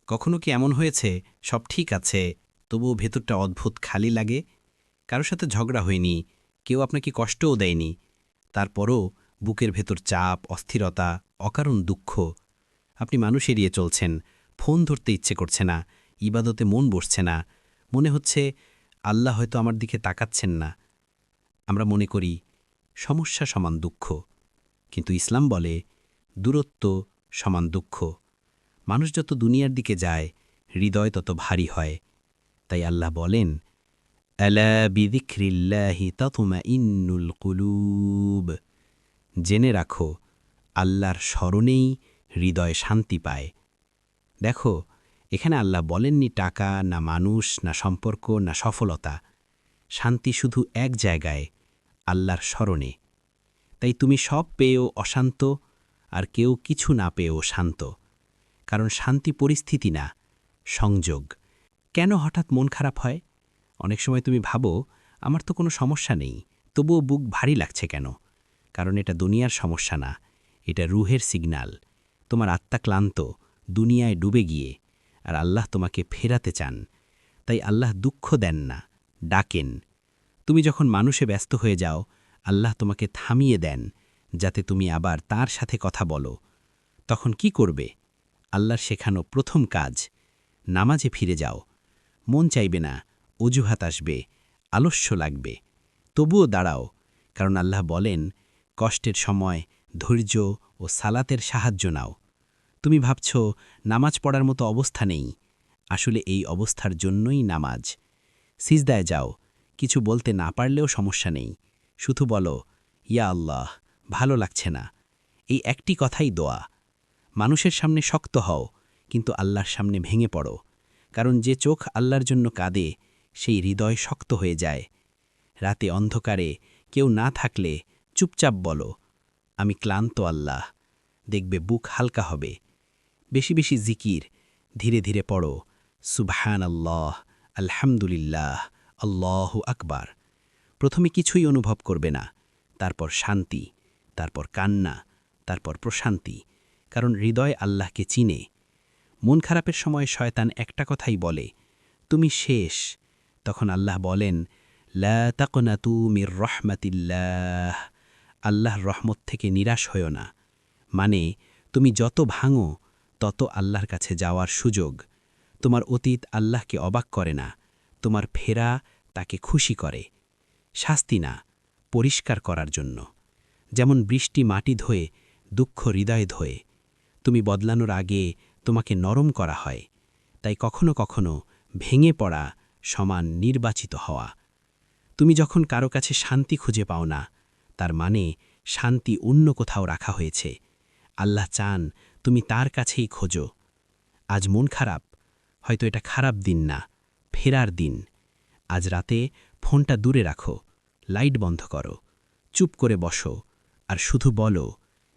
কখনো কি এমন হয়েছে সব ঠিক আছে, তবুও ভেতরটা অদ্ভুত খালি লাগে? কারো সাথে ঝগড়া হয়নি, কেউ আপনাকে কষ্টও দেয়নি, তারপরও বুকের ভেতর চাপ, অস্থিরতা, অকারণ দুঃখ। আপনি মানুষ এড়িয়ে চলছেন, ফোন ধরতে ইচ্ছে করছে না, ইবাদতে মন বসছে না, মনে হচ্ছে আল্লাহ হয়তো আমার দিকে তাকাচ্ছেন না। আমরা মনে করি সমস্যা সমান দুঃখ, কিন্তু ইসলাম বলে দূরত্ব সমান দুঃখ। মানুষ যত দুনিয়ার দিকে যায়, হৃদয় তত ভারী হয়। তাই আল্লাহ বলেন, আলা বিযিকরিল্লাহি তাতমাইন্নুল কুলুব। জেনে রাখো, আল্লাহর স্মরণেই হৃদয় শান্তি পায়। দেখো, এখানে আল্লাহ বলেননি টাকা, না মানুষ, না সম্পর্ক, না সফলতা। শান্তি শুধু এক জায়গায়, আল্লাহর স্মরণে। তাই তুমি সব পেয়েও অশান্ত, আর কেউ কিছু না পেয়েও শান্ত। কারণ শান্তি পরিস্থিতি না, সংযোগ। কেন হঠাৎ মন খারাপ হয়? অনেক সময় তুমি ভাবো, আমার তো কোনো সমস্যা নেই, তবুও বুক ভারী লাগছে কেন? কারণ এটা দুনিয়ার সমস্যা না, এটা রুহের সিগন্যাল। তোমার আত্মা ক্লান্ত, দুনিয়ায় ডুবে গিয়ে, আর আল্লাহ তোমাকে ফেরাতে চান। তাই আল্লাহ দুঃখ দেন না, ডাকেন। তুমি যখন মানুষে ব্যস্ত হয়ে যাও, আল্লাহ তোমাকে থামিয়ে দেন, যাতে তুমি আবার তার সাথে কথা বলো। তখন কি করবে? আল্লাহর শেখানো প্রথম কাজ, নামাজে ফিরে যাও। মন চাইবে না, অজুহাত আসবে, আলস্য লাগবে, তবুও দাঁড়াও। কারণ আল্লাহ বলেন, কষ্টের সময় ধৈর্য ও সালাতের সাহায্য নাও। তুমি ভাবছ নামাজ পড়ার মতো অবস্থা নেই, আসলে এই অবস্থার জন্যই নামাজ। সিজদায় যাও, কিছু বলতে না পারলেও সমস্যা নেই, শুধু বলো, ইয়া আল্লাহ, ভালো লাগছে না। এই একটি কথাই দোয়া। মানুষের সামনে শক্ত হও, কিন্তু আল্লাহর সামনে ভেঙে পড়ো। কারণ যে চোখ আল্লাহর জন্য কাঁদে, সেই হৃদয় শক্ত হয়ে যায়। রাতে অন্ধকারে কেউ না থাকলে চুপচাপ বলো, আমি ক্লান্ত আল্লাহ। দেখবে বুক হালকা হবে। বেশি বেশি জিকির, ধীরে ধীরে পড়ো, সুবহান আল্লাহ, আলহামদুলিল্লাহ, আল্লাহু আকবার। প্রথমে কিছুই অনুভব করবে না, তারপর শান্তি, তারপর কান্না, তারপর প্রশান্তি। কারণ হৃদয় আল্লাহকে চিনে। মন খারাপের সময় শয়তান একটা কথাই বলে, তুমি শেষ। তখন আল্লাহ বলেন, লা তাকনাতু মির রহমাতিল্লাহ। আল্লাহর রহমত থেকে নিরাশ হয়ো না। মানে, তুমি যত ভাঙো, তত আল্লাহর কাছে যাওয়ার সুযোগ। তোমার অতীত আল্লাহকে অবাক করে না, তোমার ফেরা তাকে খুশি করে। শাস্তি না, পরিষ্কার করার জন্য। যেমন বৃষ্টি মাটি ধোয়ে, দুঃখ হৃদয় ধোয়ে। তুমি বদলানোর আগে তোমাকে নরম করা হয়। তাই কখনো কখনো ভেঙে পড়া সমান নির্বাচিত হওয়া। তুমি যখন কারো কাছে শান্তি খুঁজে পাও না, তার মানে শান্তি অন্য কোথাও রাখা হয়েছে। আল্লাহ চান তুমি তার কাছেই খোঁজো। আজ মন খারাপ, হয়তো এটা খারাপ দিন না, ফেরার দিন। আজ রাতে ফোনটা দূরে রাখো, লাইট বন্ধ করো, চুপ করে বসো, আর শুধু বলো,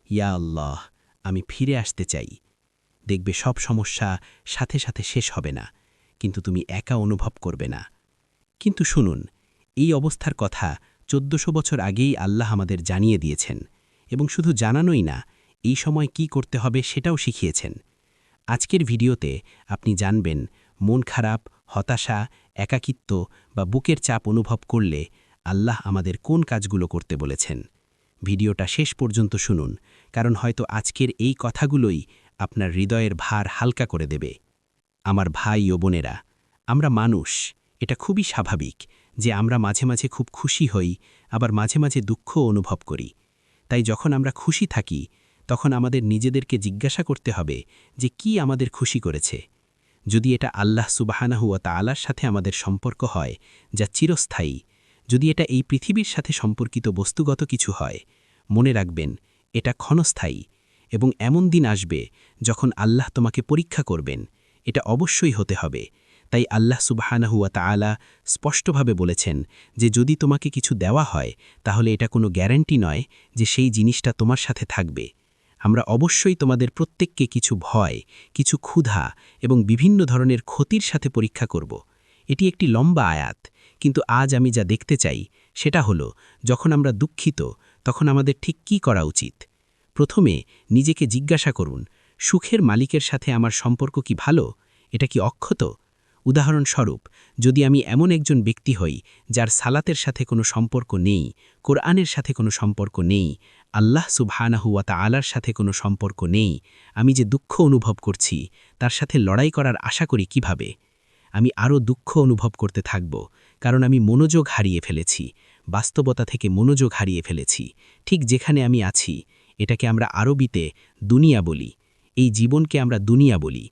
ইয়া আল্লাহ, আমি ফিরে আসতে চাই। দেখবে সব সমস্যা সাথে সাথে শেষ হবে না, কিন্তু তুমি একা অনুভব করবে না। কিন্তু শুনুন, এই অবস্থার কথা 1400 বছর আগেই আল্লাহ আমাদের জানিয়ে দিয়েছেন, এবং শুধু জানানোই না, এই সময় কি করতে হবে সেটাও শিখিয়েছেন। আজকের ভিডিওতে আপনি জানবেন, মন খারাপ, হতাশা, একাকিত্ব বা বুকের চাপ অনুভব করলে আল্লাহ আমাদের কোন কাজগুলো করতে বলেছেন। ভিডিওটা শেষ পর্যন্ত শুনুন, কারণ হয়তো আজকের এই কথাগুলোই আপনার হৃদয়ের ভার হালকা করে দেবে। আমার ভাই ও বোনেরা, আমরা মানুষ, এটা খুবই স্বাভাবিক যে আমরা মাঝে মাঝে খুব খুশি হই, আবার মাঝে মাঝে দুঃখ অনুভব করি। তাই যখন আমরা খুশি থাকি, তখন আমাদের নিজেদেরকে জিজ্ঞাসা করতে হবে যে কি আমাদের খুশি করেছে। যদি এটা আল্লাহ সুবহানাহু ওয়া তাআলার সাথে আমাদের সম্পর্ক হয়, যা চিরস্থায়ী, যদি এটা এই পৃথিবীর সাথে সম্পর্কিত বস্তুগত কিছু হয়, মনে রাখবেন, এটা ক্ষণস্থায়ী। এবং এমন দিন আসবে যখন আল্লাহ তোমাকে পরীক্ষা করবেন, এটা অবশ্যই হতে হবে। তাই আল্লাহ সুবহানাহু ওয়া তাআলা স্পষ্টভাবে বলেছেন যে যদি তোমাকে কিছু দেওয়া হয়, তাহলে এটা কোনো গ্যারান্টি নয় যে সেই জিনিসটা তোমার সাথে থাকবে। আমরা অবশ্যই তোমাদের প্রত্যেককে কিছু ভয়, কিছু ক্ষুধা এবং বিভিন্ন ধরনের ক্ষতির সাথে পরীক্ষা করব। এটি একটি লম্বা আয়াত, কিন্তু আজ আমি যা দেখতে চাই সেটা হলো, যখন আমরা দুঃখিত, তখন আমাদের ঠিক কী করা উচিত। প্রথমে নিজেকে জিজ্ঞাসা করুন, সুখের মালিকের সাথে আমার সম্পর্ক কি ভালো? এটা কি অক্ষত? উদাহরণস্বরূপ, যদি আমি এমন একজন ব্যক্তি হই যার সালাতের সাথে কোনো সম্পর্ক নেই, কোরআনের সাথে কোনো সম্পর্ক নেই, আল্লাহ সুবহানাহু ওয়া তাআলার সাথে কোনো সম্পর্ক নেই, আমি যে দুঃখ অনুভব করছি তার সাথে লড়াই করার আশা করি কিভাবে? আমি আরও দুঃখ অনুভব করতে থাকব, কারণ আমি মনোযোগ হারিয়ে ফেলেছি, বাস্তবতা থেকে মনোযোগ হারিয়ে ফেলেছি। ঠিক যেখানে আমি আছি, এটাকে আমরা আরবিতে দুনিয়া বলি। এই জীবনকে আমরা দুনিয়া বলি।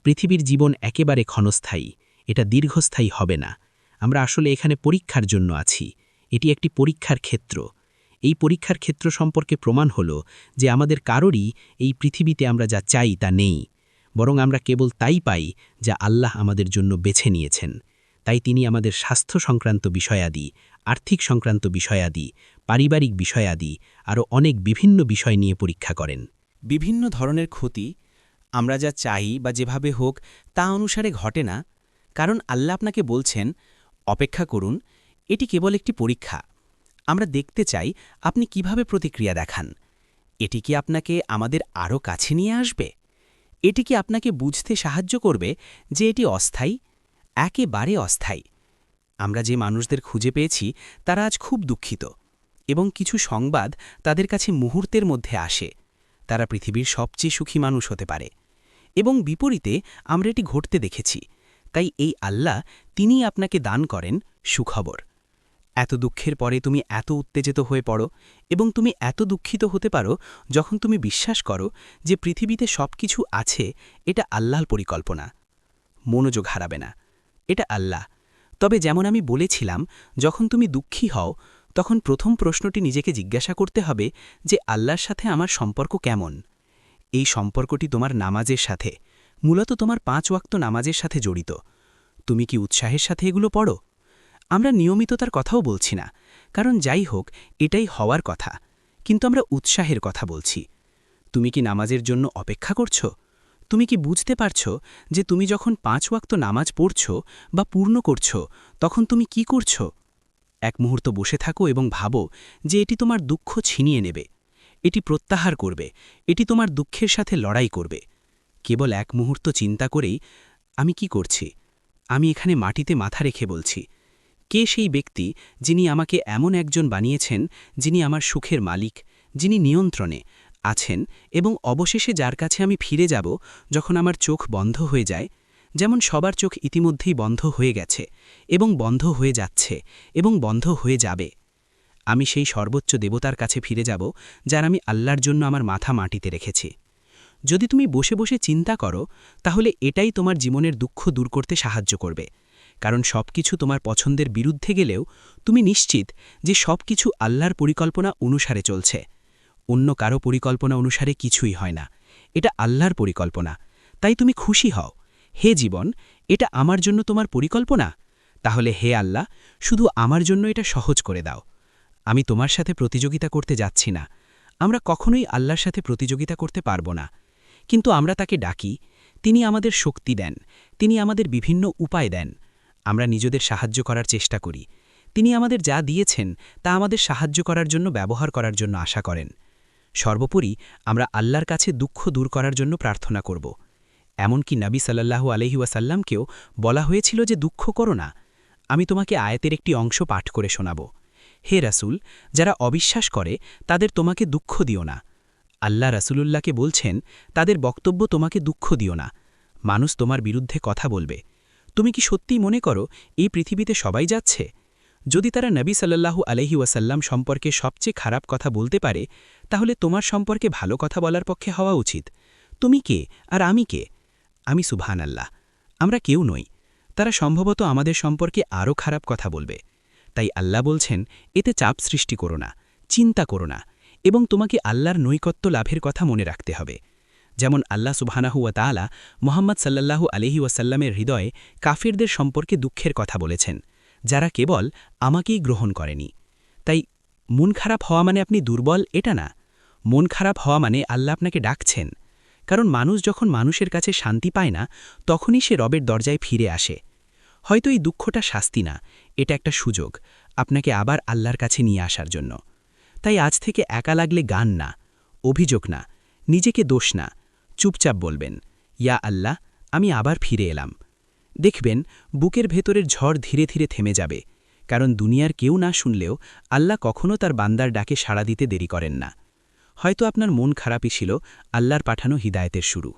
পৃথিবীর জীবন একেবারে ক্ষণস্থায়ী, এটা দীর্ঘস্থায়ী হবে না। আমরা আসলে এখানে পরীক্ষার জন্য আছি। এটি একটি পরীক্ষার ক্ষেত্র। এই পরীক্ষার ক্ষেত্র সম্পর্কে প্রমাণ হল যে আমাদের কারোরই এই পৃথিবীতে আমরা যা চাই তা নেই, বরং আমরা কেবল তাই পাই যা আল্লাহ আমাদের জন্য বেছে নিয়েছেন। তাই তিনি আমাদের স্বাস্থ্য সংক্রান্ত বিষয়াদি, আর্থিক সংক্রান্ত বিষয়াদি, পারিবারিক বিষয়াদি, আরও অনেক বিভিন্ন বিষয় নিয়ে পরীক্ষা করেন। বিভিন্ন ধরনের ক্ষতি আমরা যা চাই বা যেভাবে হোক তা অনুসারে ঘটে না, কারণ আল্লাহ আপনাকে বলছেন, অপেক্ষা করুন, এটি কেবল একটি পরীক্ষা। আমরা দেখতে চাই আপনি কিভাবে প্রতিক্রিয়া দেখান। এটি কি আপনাকে আমাদের আরও কাছে নিয়ে আসবে? এটি কি আপনাকে বুঝতে সাহায্য করবে যে এটি অস্থায়ী? একেবারে অস্থায়ী। আমরা যে মানুষদের খুঁজে পেয়েছি তারা আজ খুব দুঃখিত, এবং কিছু সংবাদ তাদের কাছে মুহূর্তের মধ্যে আসে। তারা পৃথিবীর সবচেয়ে সুখী মানুষ হতে পারে, এবং বিপরীতে আমরা এটি ঘটতে দেখেছি। তাই এই আল্লাহ তিনিই আপনাকে দান করেন সুখবর। এত দুঃখের পরে তুমি এত উত্তেজিত হয়ে পড়ো, এবং তুমি এত দুঃখিত হতে পারো যখন তুমি বিশ্বাস করো যে পৃথিবীতে সব কিছু আছে, এটা আল্লাহর পরিকল্পনা। মনোযোগ হারাবে না, এটা আল্লাহ। তবে যেমন আমি বলেছিলাম, যখন তুমি দুঃখী হও তখন প্রথম প্রশ্নটি নিজেকে জিজ্ঞাসা করতে হবে যে আল্লাহর সাথে আমার সম্পর্ক কেমন। এই সম্পর্কটি তোমার নামাজের সাথে, মূলত তোমার 5 ওয়াক্ত নামাজের সাথে জড়িত। তুমি কি উৎসাহের সাথে এগুলো পড়ো? আমরা নিয়মিততার কথাও বলছি না, কারণ যাই হোক এটাই হওয়ার কথা, কিন্তু আমরা উৎসাহের কথা বলছি। তুমি কি নামাজের জন্য অপেক্ষা করছো? তুমি কি বুঝতে পারছো যে তুমি যখন 5 ওয়াক্ত নামাজ পড়ছো বা পূর্ণ করছো, তখন তুমি কি করছো? এক মুহূর্ত বসে থাকো এবং ভাবো যে এটি তোমার দুঃখ ছিনিয়ে নেবে, এটি প্রত্যাহার করবে, এটি তোমার দুঃখের সাথে লড়াই করবে। কেবল এক মুহূর্ত চিন্তা করেই, আমি কি করছি? আমি এখানে মাটিতে মাথা রেখে বলছি, কে সেই ব্যক্তি যিনি আমাকে এমন একজন বানিয়েছেন, যিনি আমার সুখের মালিক, যিনি নিয়ন্ত্রণে আছেন, এবং অবশেষে যার কাছে আমি ফিরে যাব যখন আমার চোখ বন্ধ হয়ে যায়, যেমন সবার চোখ ইতিমধ্যেই বন্ধ হয়ে গেছে, এবং বন্ধ হয়ে যাচ্ছে, এবং বন্ধ হয়ে যাবে। আমি সেই সর্বোচ্চ দেবতার কাছে ফিরে যাব যার আমি আল্লাহর জন্য আমার মাথা মাটিতে রেখেছি। যদি তুমি বসে বসে চিন্তা করো, তাহলে এটাই তোমার জীবনের দুঃখ দূর করতে সাহায্য করবে, কারণ সবকিছু তোমার পছন্দের বিরুদ্ধে গেলেও তুমি নিশ্চিত যে সবকিছু আল্লাহর পরিকল্পনা অনুসারে চলছে। অন্য কারো পরিকল্পনা অনুসারে কিছুই হয় না, এটা আল্লাহর পরিকল্পনা। তাই তুমি খুশি হও, হে জীবন, এটা আমার জন্য তোমার পরিকল্পনা? তাহলে হে আল্লাহ, শুধু আমার জন্য এটা সহজ করে দাও। আমি তোমার সাথে প্রতিযোগিতা করতে যাচ্ছি না। আমরা কখনোই আল্লাহর সাথে প্রতিযোগিতা করতে পারব না, কিন্তু আমরা তাকে ডাকি, তিনি আমাদের শক্তি দেন, তিনি আমাদের বিভিন্ন উপায় দেন। আমরা নিজেদের সাহায্য করার চেষ্টা করি, তিনি আমাদের যা দিয়েছেন তা আমাদের সাহায্য করার জন্য ব্যবহার করার জন্য আশা করেন। সর্বোপরি আমরা আল্লাহর কাছে দুঃখ দূর করার জন্য প্রার্থনা করব। এমনকি নবী সাল্লাল্লাহু আলাইহি ওয়াসাল্লামকেও বলা হয়েছিল যে দুঃখ করো না। আমি তোমাকে আয়াতের একটি অংশ পাঠ করে শোনাব। হে রাসূল, যারা অবিশ্বাস করে তাদের তোমাকে দুঃখ দিও না। আল্লাহ রাসূলুল্লাহকে বলছেন, তাদের বক্তব্য তোমাকে দুঃখ দিও না। মানুষ তোমার বিরুদ্ধে কথা বলবে। তুমি কি সত্যিই মনে করো এই পৃথিবীতে সবাই যাচ্ছে? যদি তারা নবী সাল্লাল্লাহু আলাইহি ওয়াসাল্লাম সম্পর্কে সবচেয়ে খারাপ কথা বলতে পারে, তাহলে তোমার সম্পর্কে ভালো কথা বলার পক্ষে হওয়া উচিত। তুমি কে আর আমি কে? আমি সুবহানাল্লাহ, আমরা কেউ নই। তারা সম্ভবত আমাদের সম্পর্কে আরও খারাপ কথা বলবে। তাই আল্লাহ বলছেন, এতে চাপ সৃষ্টি করো না, চিন্তা করো না, এবং তোমাকে আল্লাহর নৈকট্য লাভের কথা মনে রাখতে হবে। যেমন আল্লাহ সুবহানাহু ওয়া তাআলা মুহাম্মদ সাল্লাল্লাহু আলাইহি ওয়াসাল্লামের হৃদয়ে কাফিরদের সম্পর্কে দুঃখের কথা বলেছেন, যারা কেবল আমাকেই গ্রহণ করেনি। তাই মন খারাপ হওয়া মানে আপনি দুর্বল, এটা না। মন খারাপ হওয়া মানে আল্লাহ আপনাকে ডাকছেন, কারণ মানুষ যখন মানুষের কাছে শান্তি পায় না, তখনই সে রবের দরজায় ফিরে আসে। হয়তো এই দুঃখটা শাস্তি না, এটা একটা সুযোগ আপনাকে আবার আল্লাহর কাছে নিয়ে আসার জন্য। তাই আজ থেকে একা লাগলে গান না, অভিযোগ না, নিজেকে দোষ না, চুপচাপ বলবেন, ইয়া আল্লাহ, আমি আবার ফিরে এলাম। দেখবেন বুকের ভেতরের ঝড় ধীরে ধীরে থেমে যাবে, কারণ দুনিয়ার কেউ না শুনলেও আল্লাহ কখনও তার বান্দার ডাকে সাড়া দিতে দেরি করেন না। হয়তো আপনার মন খারাপই ছিল আল্লাহর পাঠানো হিদায়েতের শুরু।